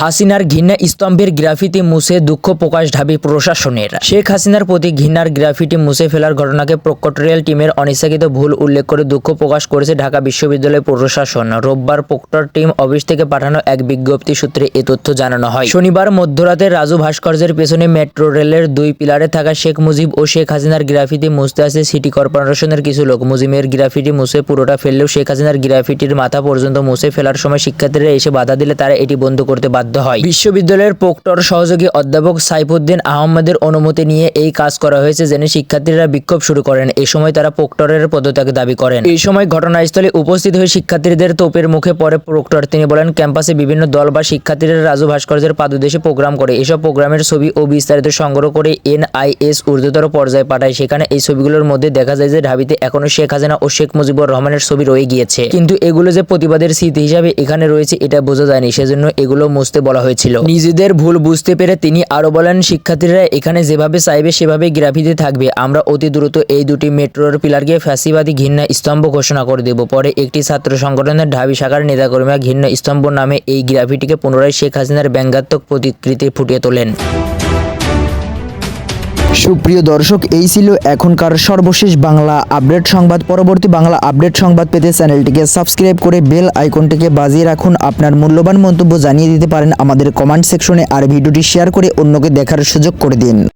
হাসিনার ঘৃণা স্তম্ভের গ্রাফিতি মুছে দুঃখ প্রকাশ ঢাবি প্রশাসনের। শেখ হাসিনার প্রতি ঘৃণার গ্রাফিটি মুছে ফেলার ঘটনাকে প্রক্টরিয়াল টিমের অনিচ্ছাকৃত ভুল উল্লেখ করে দুঃখ প্রকাশ করেছে ঢাকা বিশ্ববিদ্যালয় প্রশাসন। রোববার প্রক্টর টিম অফিস থেকে পাঠানো এক বিজ্ঞপ্তি সূত্রে এ তথ্য জানানো হয়। শনিবার মধ্যরাতে রাজু ভাস্কর্যের পেছনে মেট্রো রেলের 2 পিলারে থাকা শেখ মুজিব ও শেখ হাসিনার গ্রাফিতি মুছতে আসে সিটি কর্পোরেশনের কিছু লোক। মুজিবের গ্রাফিটি মুছে পুরোটা ফেললেও শেখ হাসিনার গ্রাফিটির মাথা পর্যন্ত মুছে ফেলার সময় শিক্ষার্থীরা এসে বাধা দিলে তারা এটি বন্ধ করতে বাধ্য হয়। বিশ্ববিদ্যালয়ের প্রক্টর সহযোগী অধ্যাপক সাইফুদ্দিন আহমেদের অনুমতি নিয়ে এই কাজ করা হয়েছে জেনে শিক্ষার্থীরা বিক্ষোভ শুরু করেন। এই সময় তারা প্রক্টরের পদত্যাগ দাবি করেন। এই সময় ঘটনাস্থলে উপস্থিত হয়ে শিক্ষার্থীদের তোপের মুখে পড়ে প্রক্টর। তিনি বলেন, ক্যাম্পাসে বিভিন্ন দল বা শিক্ষার্থীরা রাজু ভাস্কর্যের পাদদেশে প্রোগ্রাম করে। এসব প্রোগ্রামের ছবি ও বিস্তারিত সংগ্রহ করে NIS ঊর্ধ্বতর পর্যায়ে পাঠায়। সেখানে এই ছবিগুলোর মধ্যে দেখা যায় যে ঢাবিতে এখনো শেখ হাসিনা ও শেখ মুজিবুর রহমানের ছবি রয়ে গিয়েছে, কিন্তু এগুলো যে প্রতিবাদের স্মৃতি হিসাবে এখানে রয়েছে এটা বোঝা যায়নি, সেজন্য এগুলো মুছতে বলা হয়েছিল। নিজেদের ভুল বুঝতে পেরে তিনি আরো বলেন, শিক্ষার্থীরা এখানে যেভাবে চাইবে সেভাবে গ্রাফিতি থাকবে। আমরা অতি দ্রুত এই দুটি মেট্রোর পিলারকে ফ্যাসিবাদী ঘৃণা স্তম্ভ ঘোষণা করে দেব। পরে একটি ছাত্র সংগঠনের ঢাবি শাখার নেতাকর্মীরা ঘৃণা স্তম্ভ নামে এই গ্রাফিটিকে পুনরায় শেখ হাসিনার ব্যঙ্গাত্মক প্রতিকৃতি ফুটিয়ে তোলেন। সুপ্রিয় দর্শক, এই ছিল এখনকার সর্বশেষ বাংলা আপডেট সংবাদ। পরবর্তী বাংলা আপডেট সংবাদ পেতে চ্যানেলটিকে সাবস্ক্রাইব করে বেল আইকনটিকে বাজিয়ে রাখুন। আপনার মূল্যবান মন্তব্য জানিয়ে দিতে পারেন আমাদের কমেন্ট সেকশনে, আর ভিডিওটি শেয়ার করে অন্যকে দেখার সুযোগ করে দিন।